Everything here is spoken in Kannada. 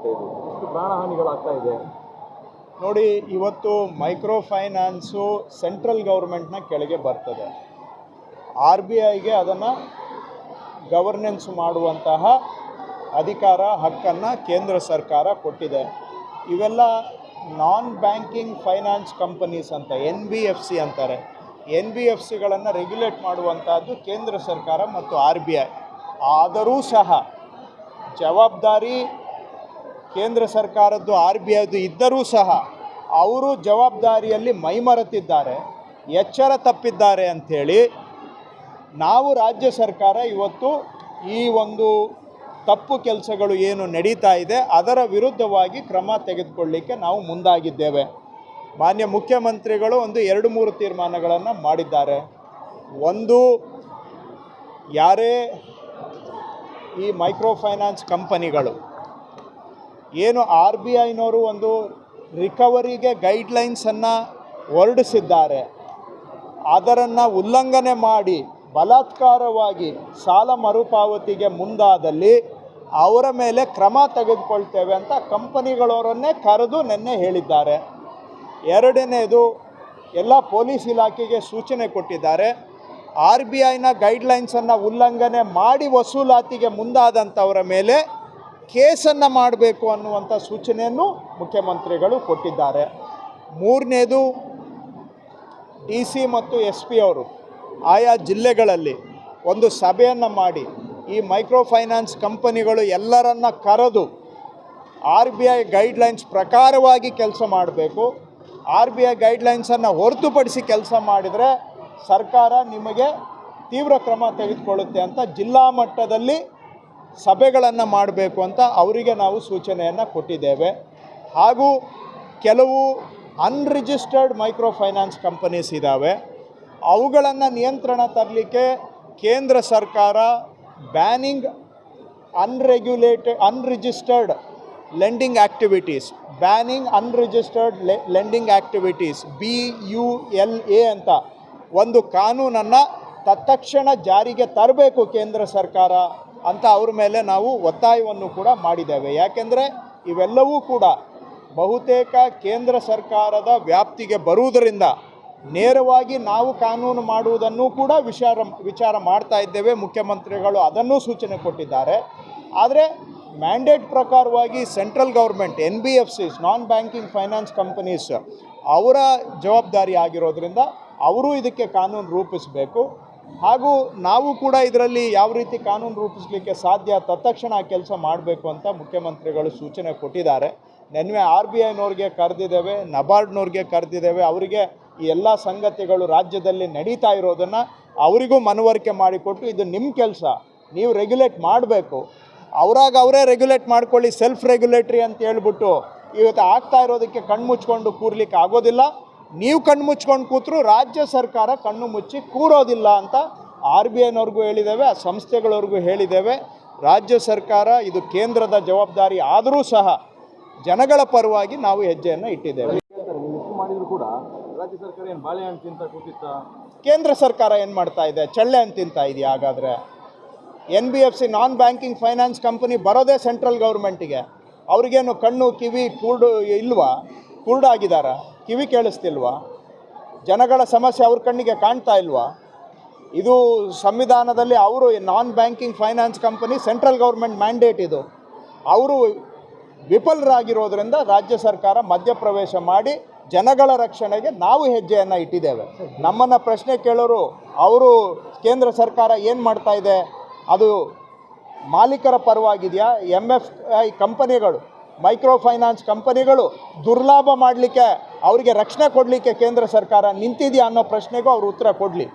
ಆಗುತ್ತೆ ಇದು? ಇಷ್ಟು ಪ್ರಾಣಹಾನಿಗಳಾಗ್ತಾ ಇದೆ. ನೋಡಿ, ಇವತ್ತು ಮೈಕ್ರೋ ಫೈನಾನ್ಸು ಸೆಂಟ್ರಲ್ ಗೌರ್ಮೆಂಟ್ನ ಕೆಳಗೆ ಬರ್ತದೆ. RBIಗೆ ಅದನ್ನು ಗವರ್ನೆನ್ಸ್ ಮಾಡುವಂತಹ ಅಧಿಕಾರ ಹಕ್ಕನ್ನು ಕೇಂದ್ರ ಸರ್ಕಾರ ಕೊಟ್ಟಿದೆ. ಇವೆಲ್ಲ ನಾನ್ ಬ್ಯಾಂಕಿಂಗ್ ಫೈನಾನ್ಸ್ ಕಂಪನೀಸ್ ಅಂತ NBFC ಅಂತಾರೆ. NBFCಗಳನ್ನು ರೆಗ್ಯುಲೇಟ್ ಮಾಡುವಂಥದ್ದು ಕೇಂದ್ರ ಸರ್ಕಾರ ಮತ್ತು RBI. ಆದರೂ ಸಹ ಜವಾಬ್ದಾರಿ ಕೇಂದ್ರ ಸರ್ಕಾರದ್ದು RBIದು ಇದ್ದರೂ ಸಹ ಅವರು ಜವಾಬ್ದಾರಿಯಲ್ಲಿ ಮೈಮರೆತಿದ್ದಾರೆ, ಎಚ್ಚರ ತಪ್ಪಿದ್ದಾರೆ ಅಂಥೇಳಿ ನಾವು ರಾಜ್ಯ ಸರ್ಕಾರ ಇವತ್ತು ಈ ಒಂದು ತಪ್ಪು ಕೆಲಸಗಳು ಏನು ನಡೀತಾ ಇದೆ ಅದರ ವಿರುದ್ಧವಾಗಿ ಕ್ರಮ ತೆಗೆದುಕೊಳ್ಳಲಿಕ್ಕೆ ನಾವು ಮುಂದಾಗಿದ್ದೇವೆ. ಮಾನ್ಯ ಮುಖ್ಯಮಂತ್ರಿಗಳು ಒಂದು 2-3 ತೀರ್ಮಾನಗಳನ್ನು ಮಾಡಿದ್ದಾರೆ. ಒಂದು, ಯಾರೇ ಈ ಮೈಕ್ರೋ ಫೈನಾನ್ಸ್ ಕಂಪನಿಗಳು ಏನು RBIನವರು ಒಂದು ರಿಕವರಿಗೆ ಗೈಡ್ಲೈನ್ಸನ್ನು ಹೊರಡಿಸಿದ್ದಾರೆ, ಅದನ್ನು ಉಲ್ಲಂಘನೆ ಮಾಡಿ ಬಲಾತ್ಕಾರವಾಗಿ ಸಾಲ ಮರುಪಾವತಿಗೆ ಮುಂದಾದಲ್ಲಿ ಅವರ ಮೇಲೆ ಕ್ರಮ ತೆಗೆದುಕೊಳ್ತೇವೆ ಅಂತ ಕಂಪನಿಗಳವರನ್ನೇ ಕರೆದು ನಿನ್ನೆ ಹೇಳಿದ್ದಾರೆ. ಎರಡನೇದು, ಎಲ್ಲ ಪೊಲೀಸ್ ಇಲಾಖೆಗೆ ಸೂಚನೆ ಕೊಟ್ಟಿದ್ದಾರೆ. RBIನ ಗೈಡ್ಲೈನ್ಸನ್ನು ಉಲ್ಲಂಘನೆ ಮಾಡಿ ವಸೂಲಾತಿಗೆ ಮುಂದಾದಂಥವರ ಮೇಲೆ ಕೇಸನ್ನು ಮಾಡಬೇಕು ಅನ್ನುವಂಥ ಸೂಚನೆಯನ್ನು ಮುಖ್ಯಮಂತ್ರಿಗಳು ಕೊಟ್ಟಿದ್ದಾರೆ. ಮೂರನೇದು, DC ಮತ್ತು SP ಅವರು ಆಯಾ ಜಿಲ್ಲೆಗಳಲ್ಲಿ ಒಂದು ಸಭೆಯನ್ನು ಮಾಡಿ ಈ ಮೈಕ್ರೋ ಫೈನಾನ್ಸ್ ಕಂಪನಿಗಳು ಎಲ್ಲರನ್ನ ಕರೆದು RBI ಗೈಡ್ಲೈನ್ಸ್ ಪ್ರಕಾರವಾಗಿ ಕೆಲಸ ಮಾಡಬೇಕು. RBI ಗೈಡ್ಲೈನ್ಸನ್ನು ಹೊರತುಪಡಿಸಿ ಕೆಲಸ ಮಾಡಿದರೆ ಸರ್ಕಾರ ನಿಮಗೆ ತೀವ್ರ ಕ್ರಮ ತೆಗೆದುಕೊಳ್ಳುತ್ತೆ ಅಂತ ಜಿಲ್ಲಾ ಮಟ್ಟದಲ್ಲಿ ಸಭೆಗಳನ್ನು ಮಾಡಬೇಕು ಅಂತ ಅವರಿಗೆ ನಾವು ಸೂಚನೆಯನ್ನು ಕೊಟ್ಟಿದ್ದೇವೆ. ಹಾಗೂ ಕೆಲವು ಅನ್ರಿಜಿಸ್ಟರ್ಡ್ ಮೈಕ್ರೋ ಫೈನಾನ್ಸ್ ಕಂಪನೀಸ್ ಇದ್ದಾವೆ, ಅವುಗಳನ್ನು ನಿಯಂತ್ರಣ ತರಲಿಕ್ಕೆ ಕೇಂದ್ರ ಸರ್ಕಾರ banning unregistered lending activities BULA ಅಂತ ಒಂದು ಕಾನೂನನ್ನು ತತ್ಕ್ಷಣ ಜಾರಿಗೆ ತರಬೇಕು ಕೇಂದ್ರ ಸರ್ಕಾರ ಅಂತ ಅವ್ರ ಮೇಲೆ ನಾವು ಒತ್ತಾಯವನ್ನು ಕೂಡ ಮಾಡಿದ್ದೇವೆ. ಯಾಕೆಂದರೆ ಇವೆಲ್ಲವೂ ಕೂಡ ಬಹುತೇಕ ಕೇಂದ್ರ ಸರ್ಕಾರದ ವ್ಯಾಪ್ತಿಗೆ ಬರುವುದರಿಂದ ನೇರವಾಗಿ ನಾವು ಕಾನೂನು ಮಾಡುವುದನ್ನು ಕೂಡ ವಿಚಾರ ಮಾಡ್ತಾ ಇದ್ದೇವೆ. ಮುಖ್ಯಮಂತ್ರಿಗಳು ಅದನ್ನೂ ಸೂಚನೆ ಕೊಟ್ಟಿದ್ದಾರೆ. ಆದರೆ ಮ್ಯಾಂಡೇಟ್ ಪ್ರಕಾರವಾಗಿ ಸೆಂಟ್ರಲ್ ಗೌರ್ಮೆಂಟ್ NBFCs ನಾನ್ ಬ್ಯಾಂಕಿಂಗ್ ಫೈನಾನ್ಸ್ ಕಂಪನೀಸ್ ಅವರ ಜವಾಬ್ದಾರಿ ಆಗಿರೋದ್ರಿಂದ ಅವರು ಇದಕ್ಕೆ ಕಾನೂನು ರೂಪಿಸಬೇಕು. ಹಾಗೂ ನಾವು ಕೂಡ ಇದರಲ್ಲಿ ಯಾವ ರೀತಿ ಕಾನೂನು ರೂಪಿಸಲಿಕ್ಕೆ ಸಾಧ್ಯ ತತ್ಕ್ಷಣ ಕೆಲಸ ಮಾಡಬೇಕು ಅಂತ ಮುಖ್ಯಮಂತ್ರಿಗಳು ಸೂಚನೆ ಕೊಟ್ಟಿದ್ದಾರೆ. ನೆನ್ನೆ RBIನವ್ರಿಗೆ ಕರೆದಿದ್ದೇವೆ, ನಬಾರ್ಡ್ನವ್ರಿಗೆ ಕರೆದಿದ್ದೇವೆ. ಅವರಿಗೆ ಈ ಎಲ್ಲ ಸಂಗತಿಗಳು ರಾಜ್ಯದಲ್ಲಿ ನಡೀತಾ ಇರೋದನ್ನು ಅವರಿಗೂ ಮನವರಿಕೆ ಮಾಡಿಕೊಟ್ಟು ಇದು ನಿಮ್ಮ ಕೆಲಸ, ನೀವು ರೆಗ್ಯುಲೇಟ್ ಮಾಡಬೇಕು, ಅವರೇ ರೆಗ್ಯುಲೇಟ್ ಮಾಡ್ಕೊಳ್ಳಿ, ಸೆಲ್ಫ್ ರೆಗ್ಯುಲೇಟ್ರಿ ಅಂತ ಹೇಳ್ಬಿಟ್ಟು ಇವತ್ತು ಆಗ್ತಾ ಇರೋದಕ್ಕೆ ಕಣ್ಣು ಮುಚ್ಕೊಂಡು ಕೂರ್ಲಿಕ್ಕೆ ಆಗೋದಿಲ್ಲ. ನೀವು ಕಣ್ಣು ಮುಚ್ಕೊಂಡು ಕೂತರೂ ರಾಜ್ಯ ಸರ್ಕಾರ ಕಣ್ಣು ಮುಚ್ಚಿ ಕೂರೋದಿಲ್ಲ ಅಂತ RBIನವ್ರಿಗೂ ಹೇಳಿದ್ದೇವೆ, ಆ ಸಂಸ್ಥೆಗಳವ್ರಿಗೂ ಹೇಳಿದ್ದೇವೆ. ರಾಜ್ಯ ಸರ್ಕಾರ ಇದು ಕೇಂದ್ರದ ಜವಾಬ್ದಾರಿ ಆದರೂ ಸಹ ಜನಗಳ ಪರವಾಗಿ ನಾವು ಹೆಜ್ಜೆಯನ್ನು ಇಟ್ಟಿದ್ದೇವೆ. ಮಾಡಿದ್ರು ಕೂಡ ರಾಜ್ಯ ಸರ್ಕಾರ ಏನು ಬಾಳೆಹಣ್ಣು ತಿಂತ ಕೂತಿತ್ತಾ? ಕೇಂದ್ರ ಸರ್ಕಾರ ಏನು ಮಾಡ್ತಾ ಇದೆ? ಚಳ್ಳೆ ಹಣ್ಣು ತಿಂತಾ ಇದೆಯಾ? ಹಾಗಾದರೆ NBFC ನಾನ್ ಬ್ಯಾಂಕಿಂಗ್ ಫೈನಾನ್ಸ್ ಕಂಪನಿ ಬರೋದೇ ಸೆಂಟ್ರಲ್ ಗೌರ್ಮೆಂಟಿಗೆ. ಅವ್ರಿಗೇನು ಕಣ್ಣು ಕಿವಿ ಇಲ್ವಾ? ಕುರುಡಾಗಿದ್ದಾರ? ಕಿವಿ ಕೇಳಿಸ್ತಿಲ್ವಾ? ಜನಗಳ ಸಮಸ್ಯೆ ಅವ್ರ ಕಣ್ಣಿಗೆ ಕಾಣ್ತಾ ಇಲ್ವಾ? ಇದು ಸಂವಿಧಾನದಲ್ಲಿ ಅವರು ನಾನ್ banking finance company central government mandate ಇದು. ಅವರು ವಿಫಲರಾಗಿರೋದ್ರಿಂದ ರಾಜ್ಯ ಸರ್ಕಾರ ಮಧ್ಯಪ್ರವೇಶ ಮಾಡಿ ಜನಗಳ ರಕ್ಷಣೆಗೆ ನಾವು ಹೆಜ್ಜೆಯನ್ನು ಇಟ್ಟಿದ್ದೇವೆ. ನಮ್ಮನ್ನು ಪ್ರಶ್ನೆ ಕೇಳೋರು ಅವರು ಕೇಂದ್ರ ಸರ್ಕಾರ ಏನು ಮಾಡ್ತಾ ಇದೆ, ಅದು ಮಾಲೀಕರ ಪರವಾಗಿದೆಯಾ? MFI ಕಂಪನಿಗಳು, ಮೈಕ್ರೋ ಫೈನಾನ್ಸ್ ಕಂಪನಿಗಳು ದುರ್ಲಾಭ ಮಾಡಲಿಕ್ಕೆ, ಅವರಿಗೆ ರಕ್ಷಣೆ ಕೊಡಲಿಕ್ಕೆ ಕೇಂದ್ರ ಸರ್ಕಾರ ನಿಂತಿದೆಯಾ ಅನ್ನೋ ಪ್ರಶ್ನೆಗೂ ಅವರು ಉತ್ತರ ಕೊಡಲಿ.